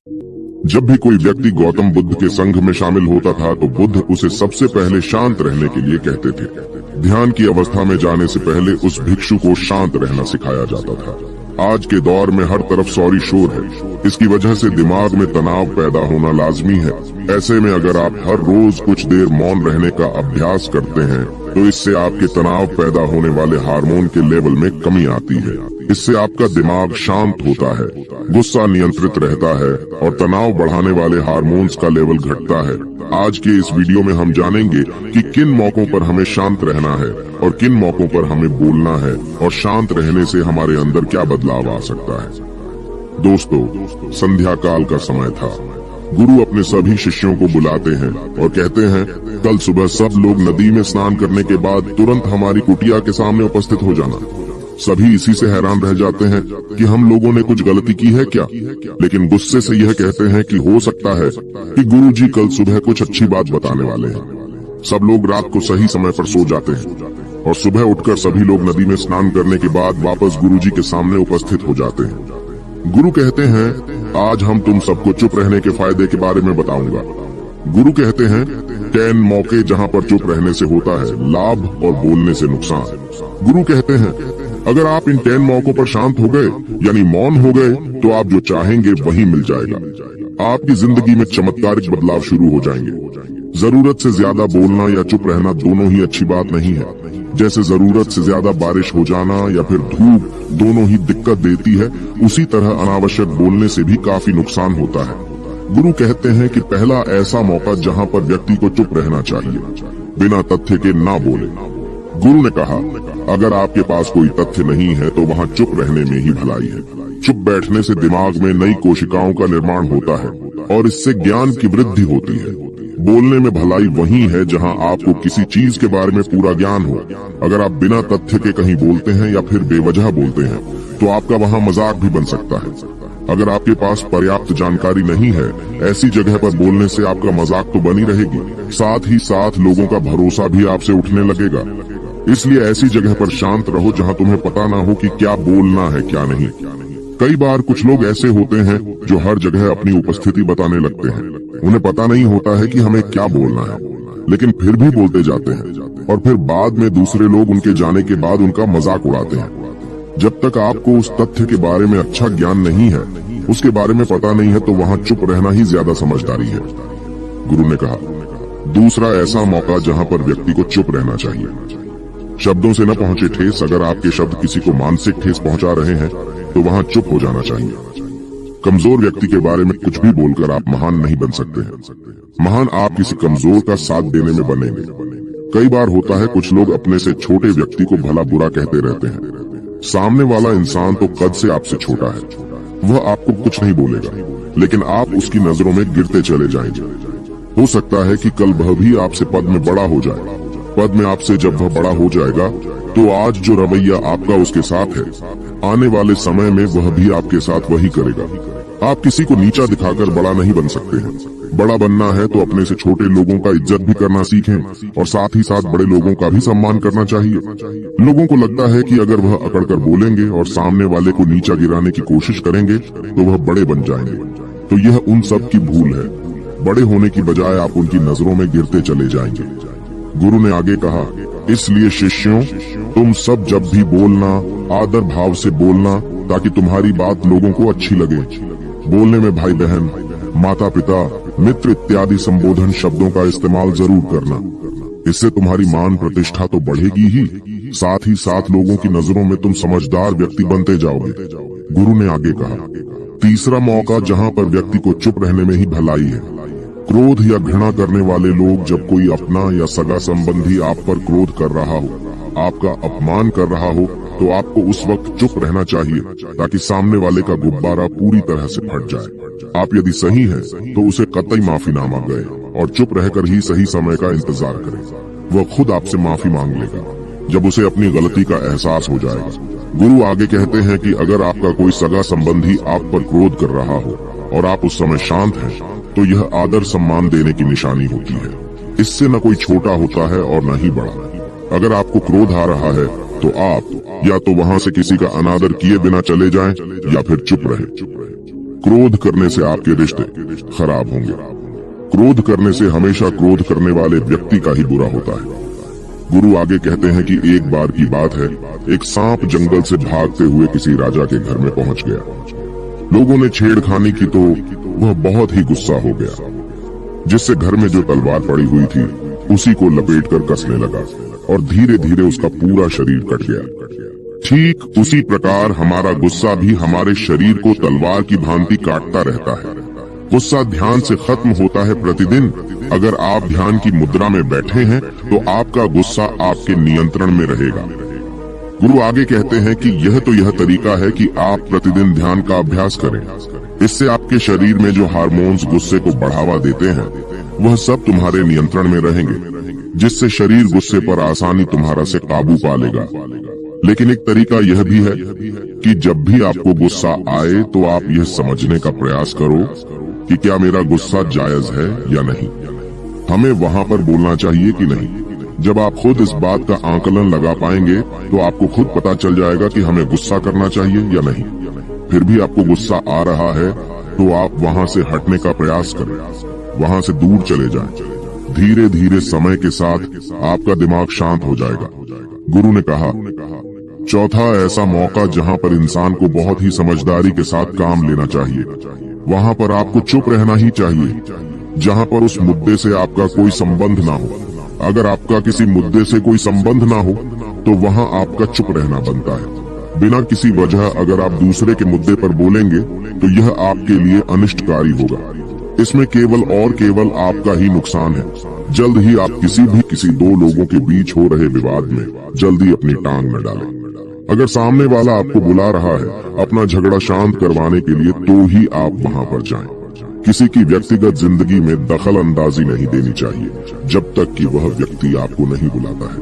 जब भी कोई व्यक्ति गौतम बुद्ध के संघ में शामिल होता था तो बुद्ध उसे सबसे पहले शांत रहने के लिए कहते थे। ध्यान की अवस्था में जाने से पहले उस भिक्षु को शांत रहना सिखाया जाता था। आज के दौर में हर तरफ सौरी शोर है। इसकी वजह से दिमाग में तनाव पैदा होना लाजमी है। ऐसे में अगर आप हर रोज कुछ देर मौन रहने का अभ्यास करते हैं तो इससे आपके तनाव पैदा होने वाले हार्मोन के लेवल में कमी आती है। इससे आपका दिमाग शांत होता है, गुस्सा नियंत्रित रहता है और तनाव बढ़ाने वाले हार्मोन्स का लेवल घटता है। आज के इस वीडियो में हम जानेंगे कि किन मौकों पर हमें शांत रहना है और किन मौकों पर हमें बोलना है और शांत रहने से हमारे अंदर क्या बदलाव आ सकता है। दोस्तों, संध्या काल का समय था। गुरु अपने सभी शिष्यों को बुलाते हैं और कहते हैं, कल सुबह सब लोग नदी में स्नान करने के बाद तुरंत हमारी कुटिया के सामने उपस्थित हो जाना। सभी इसी से हैरान रह जाते हैं कि हम लोगों ने कुछ गलती की है क्या, लेकिन गुस्से से यह कहते हैं कि हो सकता है कि गुरुजी कल सुबह कुछ अच्छी बात बताने वाले हैं। सब लोग रात को सही समय पर सो जाते हैं और सुबह उठकर सभी लोग नदी में स्नान करने के बाद वापस गुरुजी के सामने उपस्थित हो जाते हैं। गुरु कहते हैं, आज हम तुम सबको चुप रहने के फायदे के बारे में बताऊंगा। गुरु कहते हैं, 10 मौके जहां पर चुप रहने से होता है लाभ और बोलने से नुकसान। गुरु कहते हैं, अगर आप इन 10 मौकों पर शांत हो गए यानी मौन हो गए तो आप जो चाहेंगे वही मिल जाएगा। आपकी जिंदगी में चमत्कारिक बदलाव शुरू हो जाएंगे। जरूरत से ज्यादा बोलना या चुप रहना दोनों ही अच्छी बात नहीं है। जैसे जरूरत से ज्यादा बारिश हो जाना या फिर धूप दोनों ही दिक्कत देती है, उसी तरह अनावश्यक बोलने से भी काफी नुकसान होता है। गुरु कहते हैं कि पहला ऐसा मौका जहां पर व्यक्ति को चुप रहना चाहिए, बिना तथ्य के ना बोले। गुरु ने कहा, अगर आपके पास कोई तथ्य नहीं है तो वहाँ चुप रहने में ही भलाई है। चुप बैठने से दिमाग में नई कोशिकाओं का निर्माण होता है और इससे ज्ञान की वृद्धि होती है। बोलने में भलाई वही है जहाँ आपको किसी चीज के बारे में पूरा ज्ञान हो। अगर आप बिना तथ्य के कहीं बोलते हैं या फिर बेवजह बोलते हैं तो आपका वहाँ मजाक भी बन सकता है। अगर आपके पास पर्याप्त जानकारी नहीं है, ऐसी जगह पर बोलने से आपका मजाक तो बनी रहेगी, साथ ही साथ लोगों का भरोसा भी आपसे उठने लगेगा। इसलिए ऐसी जगह पर शांत रहो जहां तुम्हें पता ना हो कि क्या बोलना है क्या नहीं। कई बार कुछ लोग ऐसे होते हैं जो हर जगह अपनी उपस्थिति बताने लगते हैं। उन्हें पता नहीं होता है कि हमें क्या बोलना है, लेकिन फिर भी बोलते जाते हैं और फिर बाद में दूसरे लोग उनके जाने के बाद उनका मजाक उड़ाते हैं। जब तक आपको उस तथ्य के बारे में अच्छा ज्ञान नहीं है, उसके बारे में पता नहीं है, तो वहाँ चुप रहना ही ज्यादा समझदारी है। गुरु ने कहा, दूसरा ऐसा मौका जहाँ पर व्यक्ति को चुप रहना चाहिए। शब्दों से न पहुंचे ठेस। अगर आपके शब्द किसी को मानसिक ठेस पहुंचा रहे हैं तो वहां चुप हो जाना चाहिए। कमजोर व्यक्ति के बारे में कुछ भी बोलकर आप महान नहीं बन सकते हैं। महान आप किसी कमजोर का साथ देने में बनेंगे। कई बार होता है कुछ लोग अपने से छोटे व्यक्ति को भला बुरा कहते रहते हैं। सामने वाला इंसान तो कद से आपसे छोटा है, वह आपको कुछ नहीं बोलेगा, लेकिन आप उसकी नजरों में गिरते चले जाएंगे। हो सकता है कि कल वह भी आपसे पद में बड़ा हो जाए। पद में आपसे जब वह बड़ा हो जाएगा तो आज जो रवैया आपका उसके साथ है, आने वाले समय में वह भी आपके साथ वही करेगा। आप किसी को नीचा दिखाकर बड़ा नहीं बन सकते हैं। बड़ा बनना है तो अपने से छोटे लोगों का इज्जत भी करना सीखें और साथ ही साथ बड़े लोगों का भी सम्मान करना चाहिए। लोगों को लगता है कि अगर वह अकड़कर बोलेंगे और सामने वाले को नीचा गिराने की कोशिश करेंगे तो वह बड़े बन जाएंगे। तो यह उन सब की भूल है। बड़े होने की बजाय आप उनकी नजरों में गिरते चले जाएंगे। गुरु ने आगे कहा, इसलिए शिष्यों, तुम सब जब भी बोलना आदर भाव से बोलना ताकि तुम्हारी बात लोगों को अच्छी लगे। बोलने में भाई बहन, माता पिता, मित्र इत्यादि संबोधन शब्दों का इस्तेमाल जरूर करना। इससे तुम्हारी मान प्रतिष्ठा तो बढ़ेगी ही, साथ ही साथ लोगों की नजरों में तुम समझदार व्यक्ति बनते जाओगे। गुरु ने आगे कहा, तीसरा मौका जहाँ पर व्यक्ति को चुप रहने में ही भलाई है। क्रोध या घृणा करने वाले लोग, जब कोई अपना या सगा संबंधी आप पर क्रोध कर रहा हो, आपका अपमान कर रहा हो, तो आपको उस वक्त चुप रहना चाहिए ताकि सामने वाले का गुब्बारा पूरी तरह से फट जाए। आप यदि सही हैं तो उसे कतई माफी ना मांगे और चुप रहकर ही सही समय का इंतजार करें। वह खुद आपसे माफी मांग लेगा जब उसे अपनी गलती का एहसास हो जाएगा। गुरु आगे कहते हैं कि अगर आपका कोई सगा संबंधी आप पर क्रोध कर रहा हो और आप उस समय शांत हैं, तो यह आदर सम्मान देने की निशानी होती है। इससे न कोई छोटा होता है और न ही बड़ा। अगर आपको क्रोध आ रहा है तो आप या तो वहां से किसी का अनादर किए बिना चले जाएं या फिर चुप रहे। क्रोध करने से आपके रिश्ते खराब होंगे। क्रोध करने से हमेशा क्रोध करने वाले व्यक्ति का ही बुरा होता है। गुरु आगे कहते हैं कि एक बार की बात है, एक सांप जंगल से भागते हुए किसी राजा के घर में पहुंच गया। लोगों ने छेड़खानी की तो वह बहुत ही गुस्सा हो गया, जिससे घर में जो तलवार पड़ी हुई थी उसी को लपेट कर कसने लगा और धीरे धीरे उसका पूरा शरीर कट गया। ठीक उसी प्रकार हमारा गुस्सा भी हमारे शरीर को तलवार की भांति काटता रहता है। गुस्सा ध्यान से खत्म होता है प्रतिदिन। अगर आप ध्यान की मुद्रा में बैठे हैं तो आपका गुस्सा आपके नियंत्रण में रहेगा। गुरु आगे कहते हैं कि यह तरीका है कि आप प्रतिदिन ध्यान का अभ्यास करें। इससे आपके शरीर में जो हार्मोन्स गुस्से को बढ़ावा देते हैं वह सब तुम्हारे नियंत्रण में रहेंगे, जिससे शरीर गुस्से पर आसानी तुम्हारा से काबू पा लेगा। लेकिन एक तरीका यह भी है कि जब भी आपको गुस्सा आए तो आप यह समझने का प्रयास करो कि क्या मेरा गुस्सा जायज है या नहीं। हमें वहां पर बोलना चाहिए कि नहीं। जब आप खुद इस बात का आकलन लगा पाएंगे तो आपको खुद पता चल जाएगा कि हमें गुस्सा करना चाहिए या नहीं। फिर भी आपको गुस्सा आ रहा है तो आप वहां से हटने का प्रयास करें, वहां से दूर चले जाएं। धीरे धीरे समय के साथ आपका दिमाग शांत हो जाएगा। गुरु ने कहा, चौथा ऐसा मौका जहां पर इंसान को बहुत ही समझदारी के साथ काम लेना चाहिए, वहां पर आपको चुप रहना ही चाहिए। जहां पर उस मुद्दे से आपका कोई संबंध ना हो। अगर आपका किसी मुद्दे से कोई संबंध ना हो तो वहां आपका चुप रहना बनता है। बिना किसी वजह अगर आप दूसरे के मुद्दे पर बोलेंगे तो यह आपके लिए अनिष्टकारी होगा। इसमें केवल और केवल आपका ही नुकसान है। जल्द ही आप किसी दो लोगों के बीच हो रहे विवाद में जल्दी अपनी टांग न डालें। अगर सामने वाला आपको बुला रहा है अपना झगड़ा शांत करवाने के लिए तो ही आप वहां पर जाएं। किसी की व्यक्तिगत जिंदगी में दखल अंदाजी नहीं देनी चाहिए जब तक कि वह व्यक्ति आपको नहीं बुलाता है।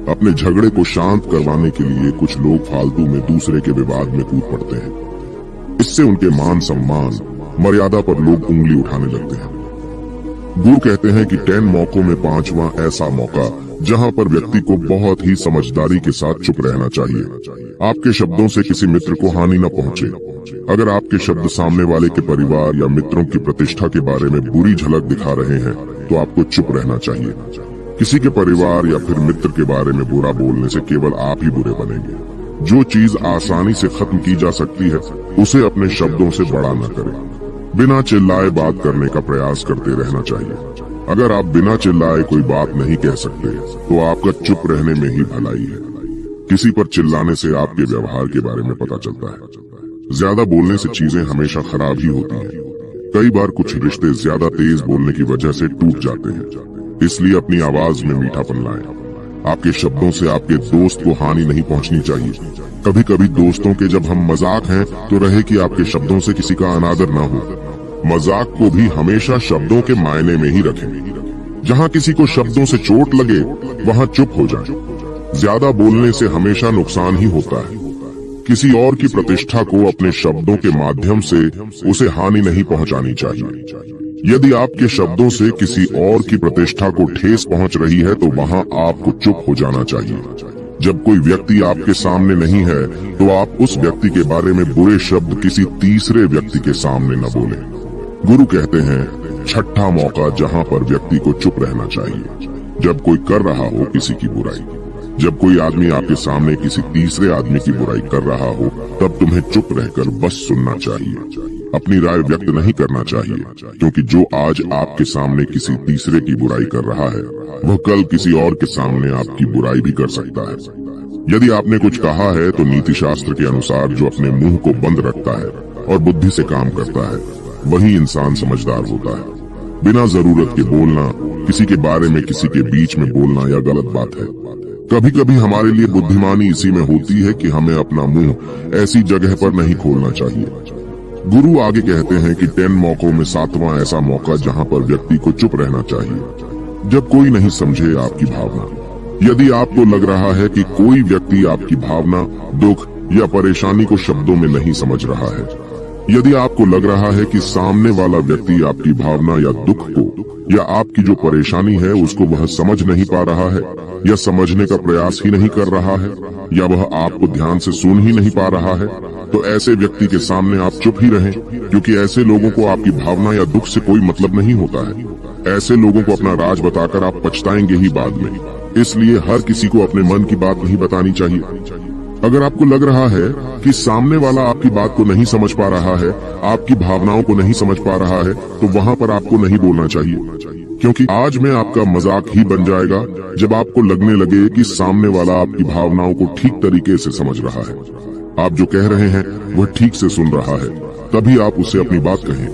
अपने झगड़े को शांत करवाने के लिए कुछ लोग फालतू में दूसरे के विवाद में कूद पड़ते हैं। इससे उनके मान सम्मान मर्यादा पर लोग उंगली उठाने लगते हैं। गुरु कहते हैं कि 10 मौकों में 5वां ऐसा मौका जहां पर व्यक्ति को बहुत ही समझदारी के साथ चुप रहना चाहिए। आपके शब्दों से किसी मित्र को हानि न पहुंचे। अगर आपके शब्द सामने वाले के परिवार या मित्रों की प्रतिष्ठा के बारे में बुरी झलक दिखा रहे हैं तो आपको चुप रहना चाहिए। किसी के परिवार या फिर मित्र के बारे में बुरा बोलने से केवल आप ही बुरे बनेंगे। जो चीज आसानी से खत्म की जा सकती है उसे अपने शब्दों से बड़ा न करें। बिना चिल्लाए बात करने का प्रयास करते रहना चाहिए। अगर आप बिना चिल्लाए कोई बात नहीं कह सकते तो आपका चुप रहने में ही भलाई है। किसी पर चिल्लाने से आपके व्यवहार के बारे में पता चलता है। ज्यादा बोलने से चीजें हमेशा खराब ही होती हैं। कई बार कुछ रिश्ते ज्यादा तेज बोलने की वजह से टूट जाते हैं। इसलिए अपनी आवाज में मीठापन लाएं। आपके शब्दों से आपके दोस्त को हानि नहीं पहुंचनी चाहिए। कभी कभी दोस्तों के जब हम मजाक हैं तो रहे कि आपके शब्दों से किसी का अनादर ना हो। मजाक को भी हमेशा शब्दों के मायने में ही रखें। जहां किसी को शब्दों से चोट लगे वहां चुप हो जाएं। ज्यादा बोलने से हमेशा नुकसान ही होता है। किसी और की प्रतिष्ठा को अपने शब्दों के माध्यम से उसे हानि नहीं पहुंचानी चाहिए। यदि आपके शब्दों से किसी और की प्रतिष्ठा को ठेस पहुंच रही है तो वहां आपको चुप हो जाना चाहिए। जब कोई व्यक्ति आपके सामने नहीं है तो आप उस व्यक्ति के बारे में बुरे शब्द किसी तीसरे व्यक्ति के सामने न बोलें। गुरु कहते हैं छठा मौका जहां पर व्यक्ति को चुप रहना चाहिए, जब कोई कर रहा हो किसी की बुराई। जब कोई आदमी आपके सामने किसी तीसरे आदमी की बुराई कर रहा हो तब तुम्हें चुप रहकर बस सुनना चाहिए। अपनी राय व्यक्त नहीं करना चाहिए, क्योंकि जो आज आपके सामने किसी तीसरे की बुराई कर रहा है वह कल किसी और के सामने आपकी बुराई भी कर सकता है। यदि आपने कुछ कहा है तो नीति शास्त्र के अनुसार जो अपने मुंह को बंद रखता है और बुद्धि से काम करता है वही इंसान समझदार होता है। बिना जरूरत के बोलना, किसी के बारे में किसी के बीच में बोलना यह गलत बात है। कभी कभी हमारे लिए बुद्धिमानी इसी में होती है कि हमें अपना मुंह ऐसी जगह पर नहीं खोलना चाहिए। गुरु आगे कहते हैं कि 10 मौकों में 7वां ऐसा मौका जहां पर व्यक्ति को चुप रहना चाहिए, जब कोई नहीं समझे आपकी भावना। यदि आपको लग रहा है कि कोई व्यक्ति आपकी भावना, दुख या परेशानी को शब्दों में नहीं समझ रहा है यदि आपको लग रहा है कि सामने वाला व्यक्ति आपकी भावना या दुख को या आपकी जो परेशानी है उसको वह समझ नहीं पा रहा है या समझने का प्रयास ही नहीं कर रहा है या वह आपको ध्यान से सुन ही नहीं पा रहा है, तो ऐसे व्यक्ति के सामने आप चुप ही रहें, क्योंकि ऐसे लोगों को आपकी भावना या दुख से कोई मतलब नहीं होता है। ऐसे लोगों को अपना राज बताकर आप पछताएंगे ही बाद में। इसलिए हर किसी को अपने मन की बात नहीं बतानी चाहिए। अगर आपको लग रहा है कि सामने वाला आपकी बात को नहीं समझ पा रहा है, आपकी भावनाओं को नहीं समझ पा रहा है, तो वहाँ पर आपको नहीं बोलना चाहिए, क्योंकि आज में आपका मजाक ही बन जाएगा जब आपको लगने लगे कि सामने वाला आपकी भावनाओं को ठीक तरीके से समझ रहा है, आप जो कह रहे हैं वह ठीक से सुन रहा है, तभी आप उससे अपनी बात कहें।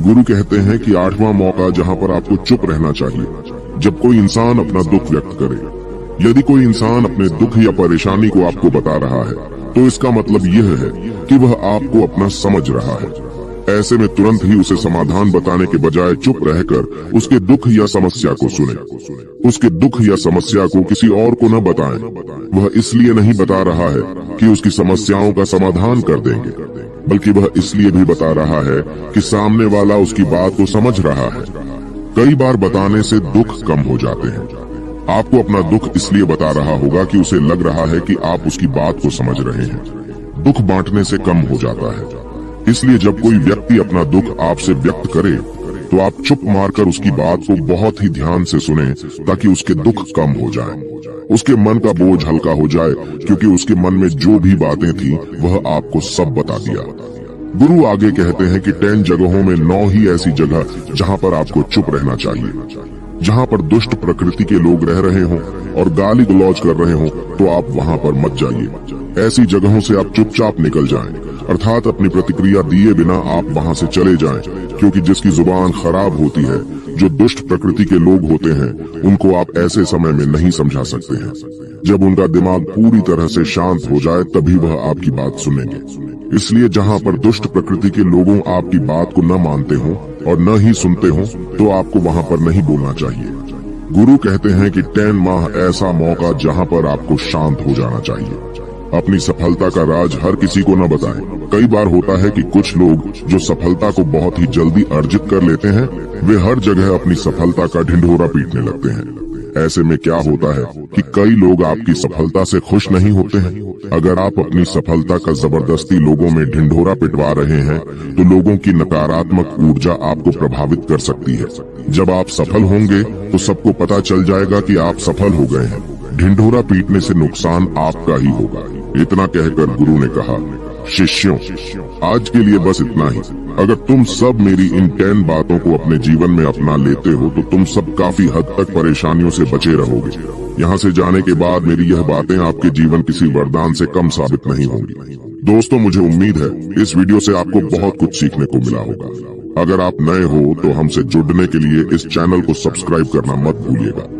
गुरु कहते हैं कि 8वां मौका जहाँ पर आपको चुप रहना चाहिए, जब कोई इंसान अपना दुख व्यक्त करे। यदि कोई इंसान अपने दुख या परेशानी को आपको बता रहा है, तो इसका मतलब यह है कि वह आपको अपना समझ रहा है। ऐसे में तुरंत ही उसे समाधान बताने के बजाय चुप रहकर उसके दुख या समस्या को सुने। उसके दुख या समस्या को किसी और को न बताएं। वह इसलिए नहीं बता रहा है कि उसकी समस्याओं का समाधान कर देंगे, बल्कि वह इसलिए भी बता रहा है कि सामने वाला उसकी बात को समझ रहा है। कई बार बताने से दुख कम हो जाते हैं। आपको अपना दुख इसलिए बता रहा होगा कि उसे लग रहा है कि आप उसकी बात को समझ रहे हैं। दुख बांटने से कम हो जाता है। इसलिए जब कोई व्यक्ति अपना दुख आपसे व्यक्त करे, तो आप चुप मारकर उसकी बात को बहुत ही ध्यान से सुने, ताकि उसके दुख कम हो जाए, उसके मन का बोझ हल्का हो जाए, क्योंकि उसके मन में जो भी बातें थी वह आपको सब बता दिया। गुरु आगे कहते हैं कि 10 जगहों में 9 ही ऐसी जगह जहाँ पर आपको चुप रहना चाहिए। जहाँ पर दुष्ट प्रकृति के लोग रह रहे हों और गाली गलौज कर रहे हों, तो आप वहाँ पर मत जाइए। ऐसी जगहों से आप चुपचाप निकल जाएं, अर्थात अपनी प्रतिक्रिया दिए बिना आप वहाँ से चले जाएं, क्योंकि जिसकी जुबान खराब होती है, जो दुष्ट प्रकृति के लोग होते हैं, उनको आप ऐसे समय में नहीं समझा सकते हैं। जब उनका दिमाग पूरी तरह से शांत हो जाए, तभी वह आपकी बात सुनेंगे। इसलिए जहाँ पर दुष्ट प्रकृति के लोगों आपकी बात को न मानते हों और न ही सुनते हों, तो आपको वहाँ पर नहीं बोलना चाहिए। गुरु कहते हैं कि 10 माह ऐसा मौका जहाँ पर आपको शांत हो जाना चाहिए। अपनी सफलता का राज हर किसी को न बताएं। कई बार होता है कि कुछ लोग जो सफलता को बहुत ही जल्दी अर्जित कर लेते हैं, वे हर जगह अपनी सफलता का ढिंढोरा पीटने लगते हैं। ऐसे में क्या होता है कि कई लोग आपकी सफलता से खुश नहीं होते हैं। अगर आप अपनी सफलता का जबरदस्ती लोगों में ढिंढोरा पिटवा रहे हैं, तो लोगों की नकारात्मक ऊर्जा आपको प्रभावित कर सकती है। जब आप सफल होंगे तो सबको पता चल जाएगा कि आप सफल हो गए हैं। ढिंढोरा पीटने से नुकसान आपका ही होगा। इतना कहकर गुरु ने कहा, शिष्यों, आज के लिए बस इतना ही। अगर तुम सब मेरी इन 10 बातों को अपने जीवन में अपना लेते हो, तो तुम सब काफी हद तक परेशानियों से बचे रहोगे। यहाँ से जाने के बाद मेरी यह बातें आपके जीवन किसी वरदान से कम साबित नहीं होंगी। दोस्तों, मुझे उम्मीद है इस वीडियो से आपको बहुत कुछ सीखने को मिला होगा। अगर आप नए हो तो हमसे जुड़ने के लिए इस चैनल को सब्सक्राइब करना मत भूलिएगा।